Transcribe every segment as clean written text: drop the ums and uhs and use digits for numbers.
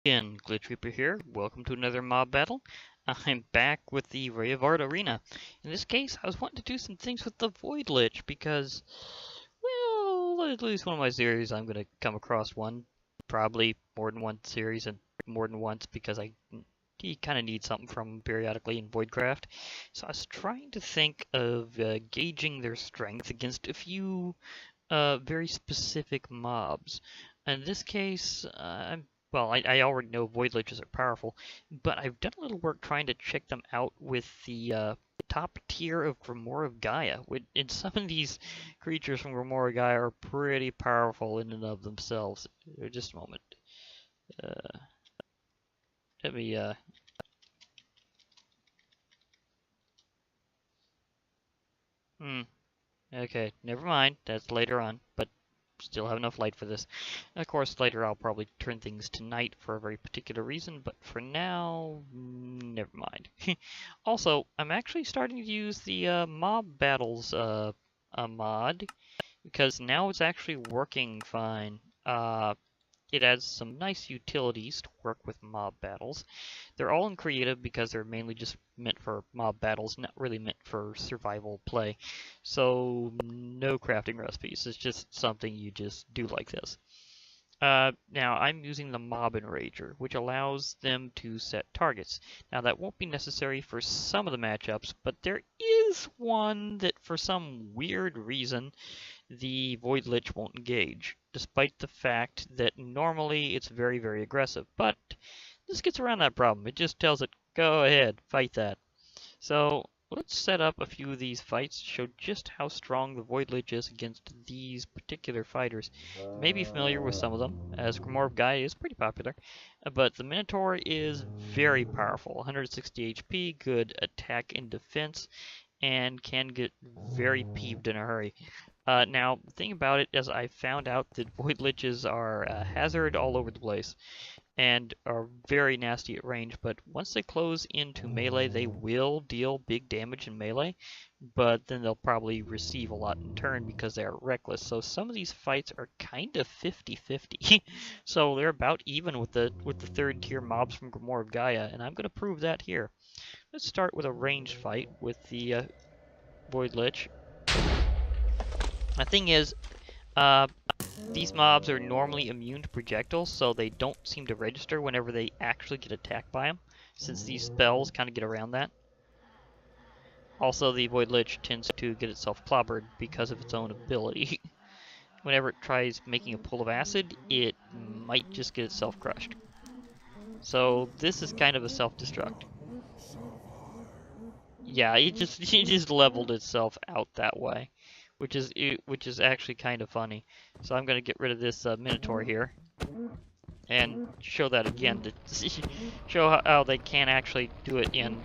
Again, Glitch Reaper here. Welcome to another mob battle. I'm back with the Ray of Art Arena. In this case, I was wanting to do some things with the Void Lich because, well, at least one of my series I'm going to come across one. Probably more than one series and more than once because you kind of need something from them periodically in Voidcraft. So I was trying to think of gauging their strength against a few very specific mobs. In this case, well, I already know Void Liches are powerful, but I've done a little work trying to check them out with the top tier of Grimoire of Gaia. And some of these creatures from Grimoire of Gaia are pretty powerful in and of themselves. Just a moment. Let me, Okay, never mind. That's later on, but still have enough light for this. And of course, later I'll probably turn things to night for a very particular reason, but for now, never mind. Also, I'm actually starting to use the mob battles mod, because now it's actually working fine. It adds some nice utilities to work with mob battles. They're all in creative because they're mainly just meant for mob battles, not really meant for survival play. So no crafting recipes. It's just something you just do like this. Now I'm using the Mob Enrager, which allows them to set targets. Now that won't be necessary for some of the matchups, but there is one that for some weird reason the Void Lich won't engage, despite the fact that normally it's very, very aggressive. But this gets around that problem. It just tells it, go ahead, fight that. So let's set up a few of these fights to show just how strong the Void Lich is against these particular fighters. You may be familiar with some of them, as Grimoire of Gaia is pretty popular, but the Minotaur is very powerful, 160 HP, good attack and defense, and can get very peeved in a hurry. Now, the thing about it is I found out that Void Liches are a hazard all over the place and are very nasty at range, but once they close into melee, they will deal big damage in melee, but then they'll probably receive a lot in turn because they are reckless. So some of these fights are kind of 50-50. So they're about even with the third tier mobs from Grimoire of Gaia, and I'm going to prove that here. Let's start with a ranged fight with the Void Lich. The thing is, these mobs are normally immune to projectiles, so they don't seem to register whenever they actually get attacked by them, since these spells kind of get around that. Also, the Void Lich tends to get itself clobbered because of its own ability. Whenever it tries making a pool of acid, it might just get itself crushed. So this is kind of a self-destruct. Yeah, it just leveled itself out that way, which is actually kind of funny. So I'm going to get rid of this Minotaur here and show that again to show how they can actually do it in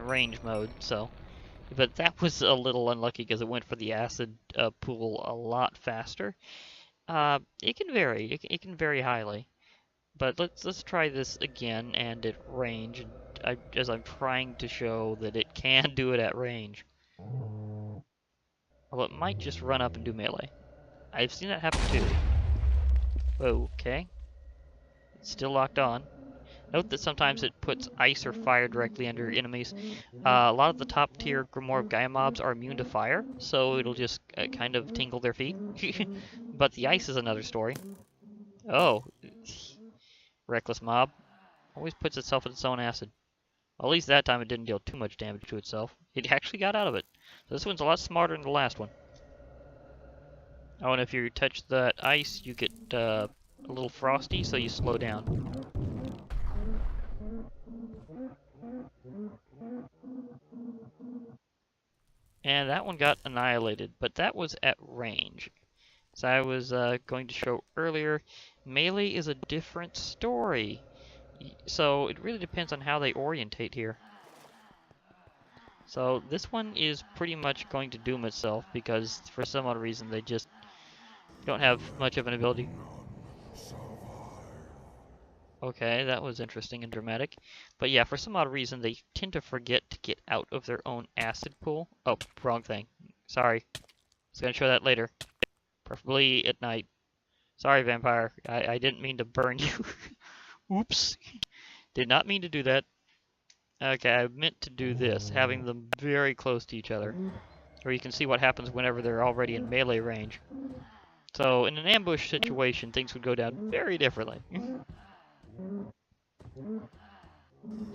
range mode. So, but that was a little unlucky because it went for the acid pool a lot faster. It can vary. It can vary highly. But let's try this again and at range, as I'm trying to show that it can do it at range. Well, it might just run up and do melee. I've seen that happen too. Okay. It's still locked on. Note that sometimes it puts ice or fire directly under enemies. A lot of the top tier Grimoire of Gaia mobs are immune to fire, so it'll just kind of tingle their feet. But the ice is another story. Oh. Reckless mob. Always puts itself in its own acid. Well, at least that time it didn't deal too much damage to itself. It actually got out of it. So this one's a lot smarter than the last one. Oh, and if you touch that ice, you get a little frosty, so you slow down. And that one got annihilated, but that was at range. As I was going to show earlier, melee is a different story. So it really depends on how they orientate here. So this one is pretty much going to doom itself because for some odd reason they just don't have much of an ability. Okay, that was interesting and dramatic. But yeah, for some odd reason they tend to forget to get out of their own acid pool. Oh, wrong thing. Sorry. I was going to show that later. Preferably at night. Sorry, vampire. I didn't mean to burn you. Oops. Did not mean to do that. Okay, I meant to do this, having them very close to each other. Where you can see what happens whenever they're already in melee range. So, in an ambush situation, things would go down very differently.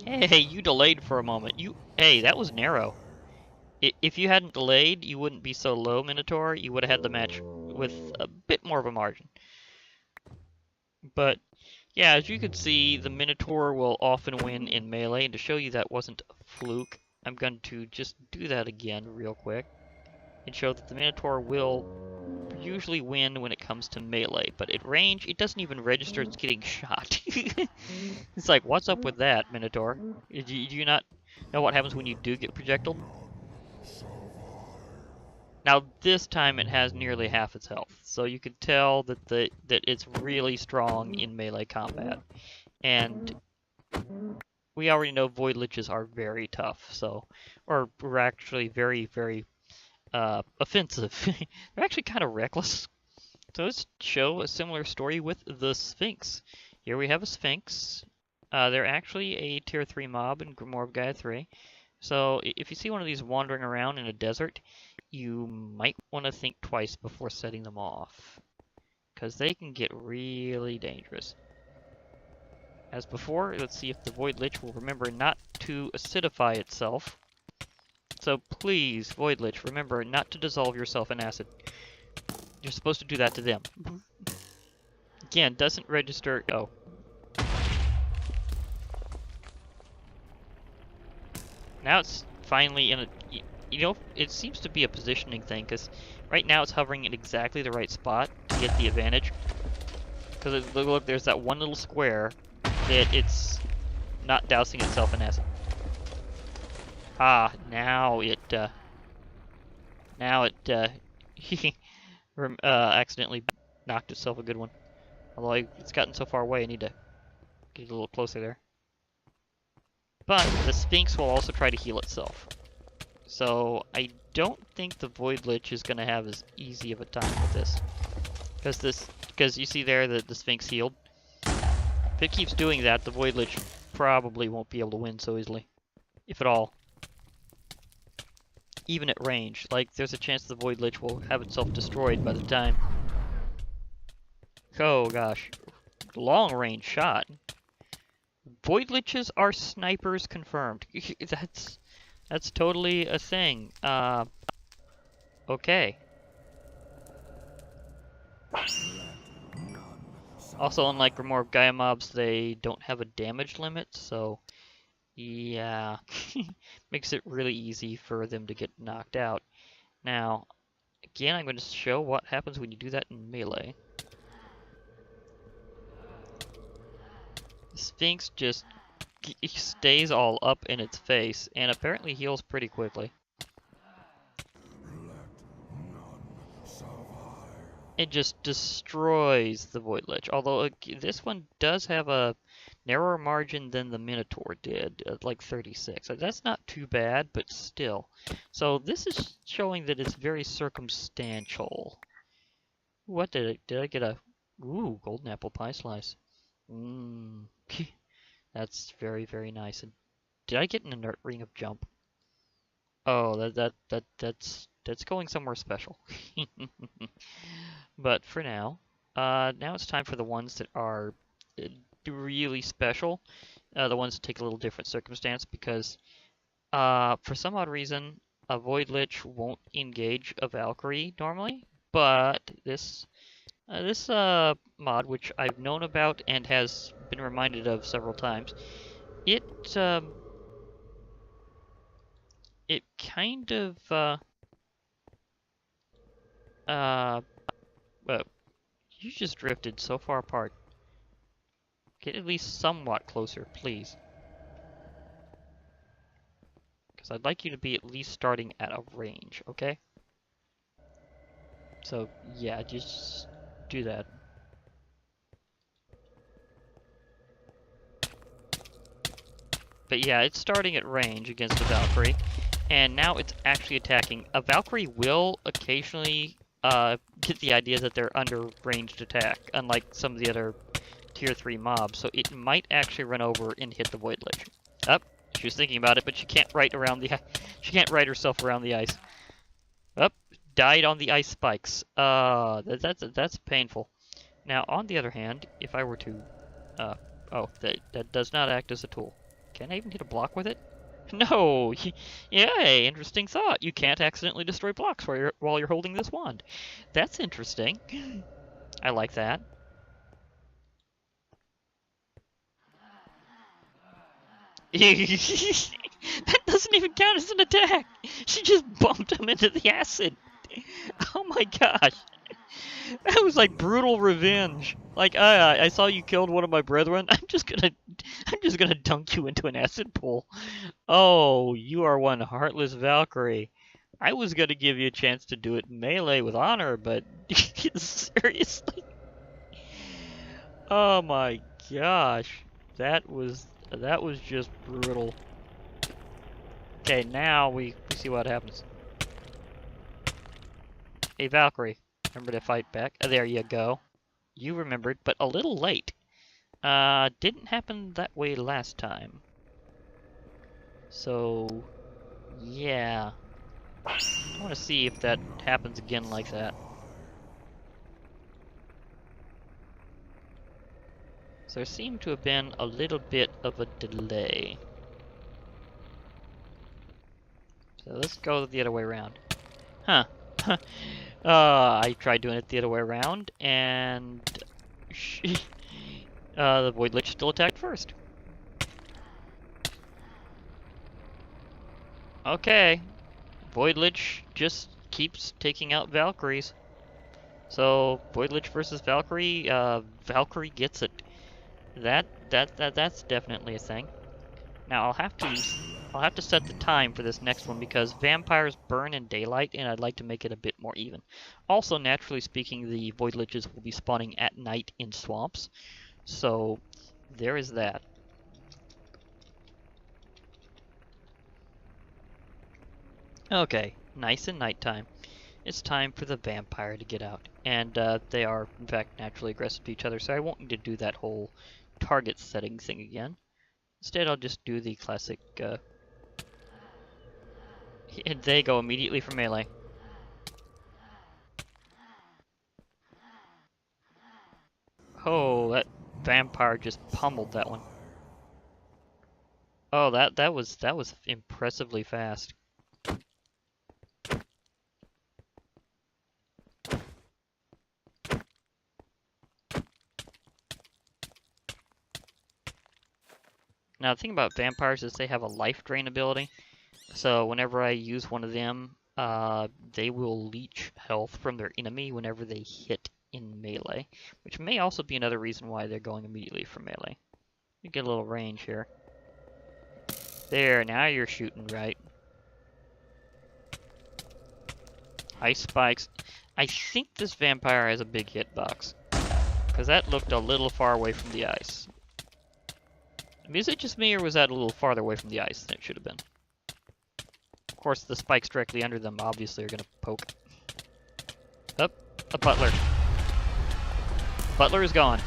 Hey, you delayed for a moment. Hey, that was narrow. If you hadn't delayed, you wouldn't be so low, Minotaur. You would have had the match with a bit more of a margin. But, yeah, as you can see, the Minotaur will often win in melee, and to show you that wasn't a fluke, I'm going to just do that again real quick, and show that the Minotaur will usually win when it comes to melee, but at range, it doesn't even register it's getting shot. It's like, what's up with that, Minotaur? Do you not know what happens when you do get projectiled? Now, this time it has nearly half its health, so you can tell that that it's really strong in melee combat. And we already know Void Liches are very tough, or we're actually very, very offensive. They're actually kind of reckless. So let's show a similar story with the Sphinx. Here we have a Sphinx. They're actually a tier 3 mob in Grimoire of Gaia 3. So if you see one of these wandering around in a desert, you might want to think twice before setting them off, because they can get really dangerous. As before, let's see if the Void Lich will remember not to acidify itself. So please, Void Lich, remember not to dissolve yourself in acid. You're supposed to do that to them. Again, doesn't register... Oh. Now it's finally in a... You know, it seems to be a positioning thing, because right now it's hovering in exactly the right spot to get the advantage. Because look, there's that one little square that it's not dousing itself in acid. Ah, now it accidentally knocked itself a good one. Although it's gotten so far away, I need to get a little closer there. But the Sphinx will also try to heal itself. So I don't think the Void Lich is going to have as easy of a time with this. Because you see there that the Sphinx healed. If it keeps doing that, the Void Lich probably won't be able to win so easily. If at all. Even at range. Like, there's a chance the Void Lich will have itself destroyed by the time. Oh gosh. Long range shot. Void Liches are snipers confirmed. That's totally a thing. Okay. Also, unlike Grimoire of Gaia mobs, they don't have a damage limit, so yeah, makes it really easy for them to get knocked out. Now, again, I'm going to show what happens when you do that in melee. The Sphinx just stays all up in its face, and apparently heals pretty quickly. It just destroys the Void Lich, although this one does have a narrower margin than the Minotaur did, like 36. That's not too bad, but still. So this is showing that it's very circumstantial. What did I get a... Ooh, golden apple pie slice. Mmm. That's very, very nice. And did I get an inert ring of jump? Oh, that's going somewhere special. But for now, now it's time for the ones that are really special. The ones that take a little different circumstance, because for some odd reason, a Void Lich won't engage a Valkyrie normally, but this mod, which I've known about and has been reminded of several times, it kind of well, you just drifted so far apart. Get at least somewhat closer, please. Because I'd like you to be at least starting at a range, okay? So, yeah, just do that. But yeah, it's starting at range against a Valkyrie, and now it's actually attacking. A Valkyrie will occasionally get the idea that they're under ranged attack, unlike some of the other tier 3 mob, so it might actually run over and hit the Void Lich. Up. She was thinking about it, but she can't right around the she can't right herself around the ice. Up. Died on the ice spikes. That's painful. Now, on the other hand, if I were to oh, that does not act as a tool. Can I even hit a block with it? No! Yay! Interesting thought. You can't accidentally destroy blocks while you're holding this wand. That's interesting. I like that. That doesn't even count as an attack! She just bumped him into the acid! Oh my gosh! That was like brutal revenge. Like, I saw you killed one of my brethren. I'm just gonna dunk you into an acid pool. Oh, you are one heartless Valkyrie. I was gonna give you a chance to do it melee with honor, but seriously? Oh my gosh, that was just brutal. Okay, now we see what happens. Hey Valkyrie. Remember to fight back. There you go. You remembered, but a little late. Didn't happen that way last time. So, yeah. I want to see if that happens again like that. So there seemed to have been a little bit of a delay. So let's go the other way around. Huh. I tried doing it the other way around, and the Void Lich still attacked first. Okay. Void Lich just keeps taking out Valkyries. So, Void Lich versus Valkyrie, Valkyrie gets it. That's definitely a thing. Now I'll have to set the time for this next one because vampires burn in daylight and I'd like to make it a bit more even. Also, naturally speaking, the Void Liches will be spawning at night in swamps. So there is that. Okay, nice and nighttime. It's time for the vampire to get out. And they are, in fact, naturally aggressive to each other, so I won't need to do that whole target setting thing again. Instead, I'll just do the classic, and they go immediately for melee. Oh, that vampire just pummeled that one. Oh, that was impressively fast. Now, the thing about vampires is they have a life drain ability. So whenever I use one of them, they will leech health from their enemy whenever they hit in melee, which may also be another reason why they're going immediately for melee. You get a little range here. There, now you're shooting right. Ice spikes. I think this vampire has a big hitbox, because that looked a little far away from the ice. I mean, is it just me, or was that a little farther away from the ice than it should have been? Of course, the spikes directly under them obviously are going to poke. Up, a butler. Butler is gone.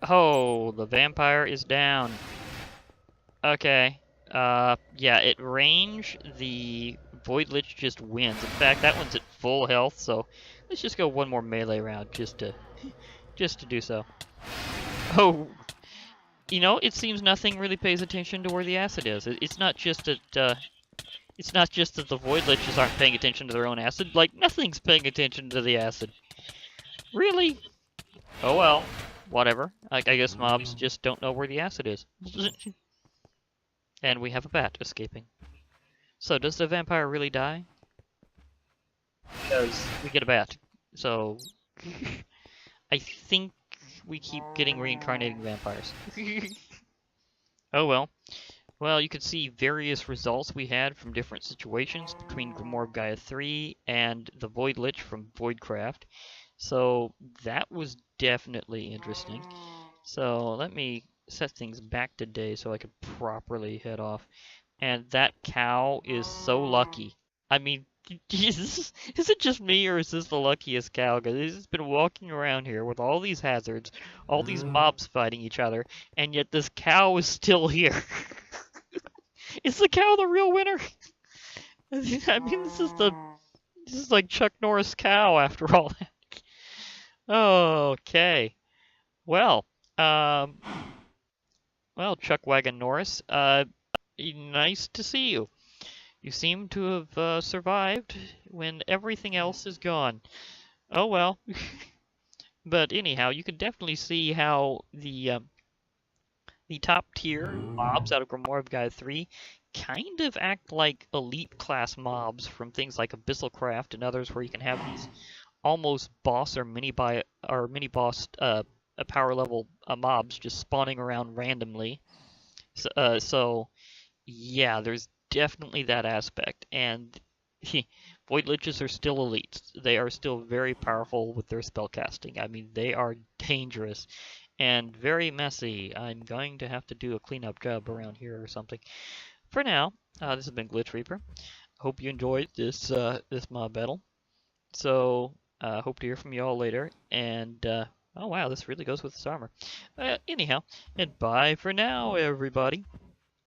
Oh, the vampire is down. Okay. Yeah, at range, the Void Lich just wins. In fact, that one's at full health, so let's just go one more melee round just to do so. Oh, you know, it seems nothing really pays attention to where the acid is. It's not just that the Void Liches aren't paying attention to their own acid. Like, nothing's paying attention to the acid. Really? Oh well. Whatever. I guess mobs just don't know where the acid is. And we have a bat escaping. So, does the vampire really die? Because we get a bat. So, I think we keep getting reincarnating vampires. Oh well. Well, you could see various results we had from different situations between Grimoire of Gaia 3 and the Void Lich from Voidcraft. So that was definitely interesting. So let me set things back to day so I could properly head off. And that cow is so lucky. I mean, is it just me, or is this the luckiest cow? Because it's just been walking around here with all these hazards, all these mobs fighting each other, and yet this cow is still here. Is the cow the real winner? I mean, this is like Chuck Norris cow after all that. Okay. Well, um, well, Chuck Wagon Norris, nice to see you. You seem to have survived when everything else is gone. Oh well. But anyhow, you can definitely see how the top tier mobs out of Grimoire of Gaia 3 kind of act like elite class mobs from things like Abyssalcraft and others, where you can have these almost boss or mini boss power level mobs just spawning around randomly. So yeah, there's definitely that aspect, and Void Liches are still elites. They are still very powerful with their spellcasting. I mean, they are dangerous and very messy. I'm going to have to do a cleanup job around here or something. For now, this has been Glitch Reaper. Hope you enjoyed this mob battle. So, hope to hear from you all later. And oh wow, this really goes with this armor. Anyhow, and bye for now, everybody.